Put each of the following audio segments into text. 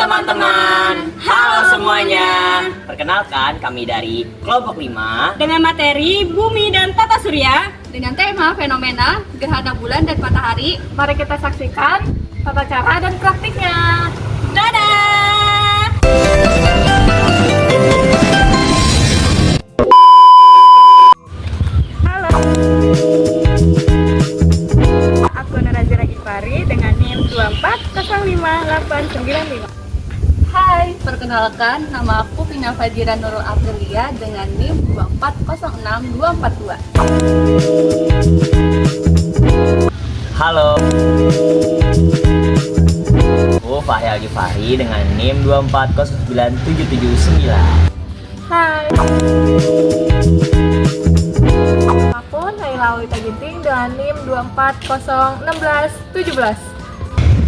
teman-teman. Halo semuanya. Perkenalkan, kami dari kelompok 5 dengan materi Bumi dan Tata Surya dengan tema fenomena gerhana bulan dan matahari. Mari kita saksikan tata cara dan praktiknya. Dadah! Halo, aku Narazira Gifari dengan NIM 2405895. Hai, perkenalkan nama aku Vina Fajira Nurul Aprilia dengan NIM 2406242. Halo, aku Fahyal Gifari dengan NIM 2409779. Hai, aku Naila Wita Ginting dengan NIM 2401617.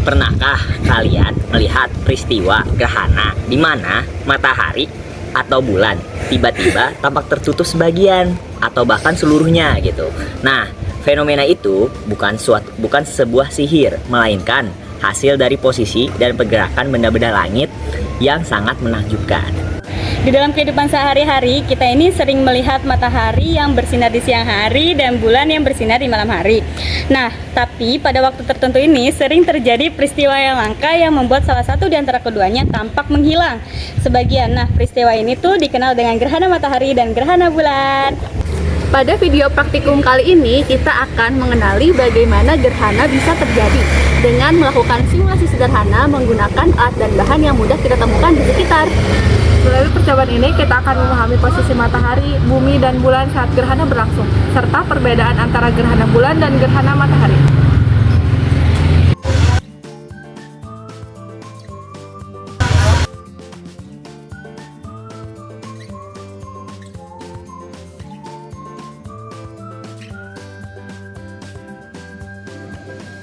Pernahkah kalian melihat peristiwa gerhana di mana matahari atau bulan tiba-tiba tampak tertutup sebagian atau bahkan seluruhnya gitu? Nah, fenomena itu bukan sebuah sihir, melainkan hasil dari posisi dan pergerakan benda-benda langit yang sangat menakjubkan. Di dalam kehidupan sehari-hari, kita ini sering melihat matahari yang bersinar di siang hari dan bulan yang bersinar di malam hari. Nah, tapi pada waktu tertentu ini sering terjadi peristiwa yang langka yang membuat salah satu di antara keduanya tampak menghilang sebagian. Nah, peristiwa ini tuh dikenal dengan gerhana matahari dan gerhana bulan. Pada video praktikum kali ini, kita akan mengenali bagaimana gerhana bisa terjadi dengan melakukan simulasi sederhana menggunakan alat dan bahan yang mudah kita temukan di sekitar. Melalui percobaan ini, kita akan memahami posisi matahari, bumi, dan bulan saat gerhana berlangsung, serta perbedaan antara gerhana bulan dan gerhana matahari.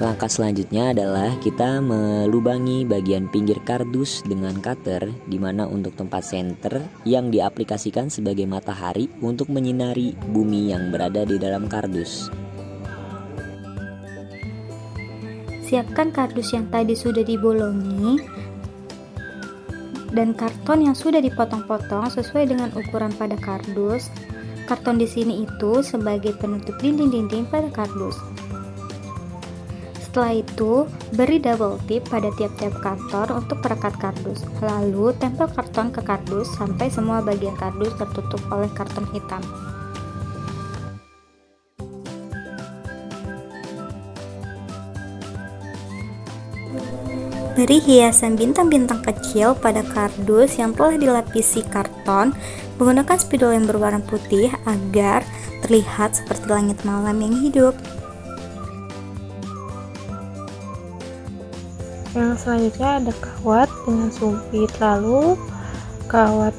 Langkah selanjutnya adalah kita melubangi bagian pinggir kardus dengan cutter, di mana untuk tempat senter yang diaplikasikan sebagai matahari untuk menyinari bumi yang berada di dalam kardus. Siapkan kardus yang tadi sudah dibolongi dan karton yang sudah dipotong-potong sesuai dengan ukuran pada kardus. Karton di sini itu sebagai penutup dinding-dinding pada kardus. Setelah itu, beri double tip pada tiap-tiap kantor untuk perekat kardus. Lalu, tempel karton ke kardus sampai semua bagian kardus tertutup oleh karton hitam. Beri hiasan bintang-bintang kecil pada kardus yang telah dilapisi karton menggunakan spidol yang berwarna putih agar terlihat seperti langit malam yang hidup. Yang selanjutnya ada kawat dengan sumpit. Lalu kawat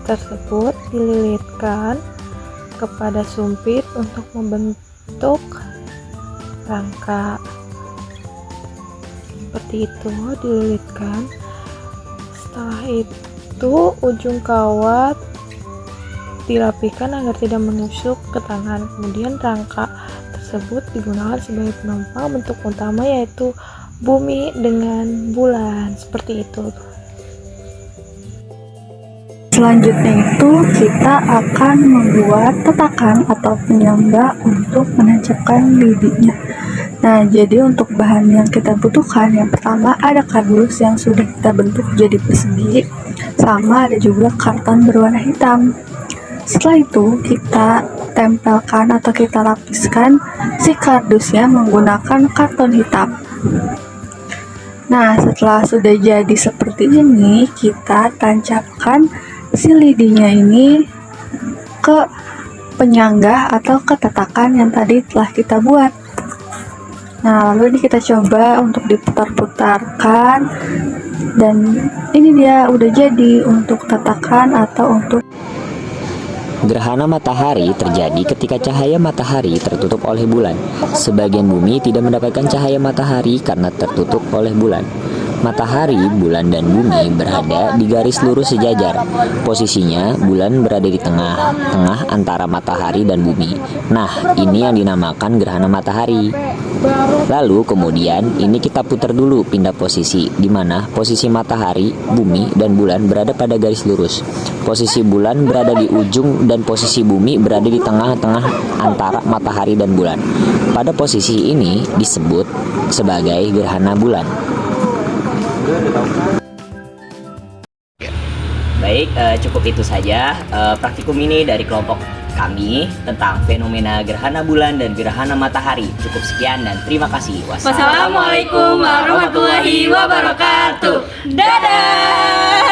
tersebut dililitkan kepada sumpit untuk membentuk rangka. Seperti itu, dililitkan. Setelah itu ujung kawat dirapikan agar tidak menusuk ke tangan. Kemudian rangka tersebut digunakan sebagai penopang bentuk utama, yaitu bumi dengan bulan, seperti itu. Selanjutnya itu kita akan membuat tatakan atau penyangga untuk menancapkan lidinya. Nah, jadi untuk bahan yang kita butuhkan, yang pertama ada kardus yang sudah kita bentuk jadi persegi, sama ada juga karton berwarna hitam. Setelah itu kita tempelkan atau kita lapiskan si kardusnya menggunakan karton hitam. Nah, setelah sudah jadi seperti ini, kita tancapkan si lidinya ini ke penyangga atau ke tatakan yang tadi telah kita buat. Nah, lalu ini kita coba untuk diputar-putarkan, dan ini dia udah jadi untuk tatakan atau untuk. Gerhana matahari terjadi ketika cahaya matahari tertutup oleh bulan. Sebagian bumi tidak mendapatkan cahaya matahari karena tertutup oleh bulan. Matahari, bulan, dan bumi berada di garis lurus sejajar. Posisinya, bulan berada di tengah-tengah antara matahari dan bumi. Nah, ini yang dinamakan gerhana matahari. Lalu kemudian ini kita putar dulu pindah posisi, di mana posisi matahari, bumi, dan bulan berada pada garis lurus. Posisi bulan berada di ujung dan posisi bumi berada di tengah-tengah antara matahari dan bulan. Pada posisi ini disebut sebagai gerhana bulan. Baik, cukup itu saja praktikum ini dari kelompok kami tentang fenomena gerhana bulan dan gerhana matahari. Cukup sekian dan terima kasih. Wassalamualaikum warahmatullahi wabarakatuh. Dadah.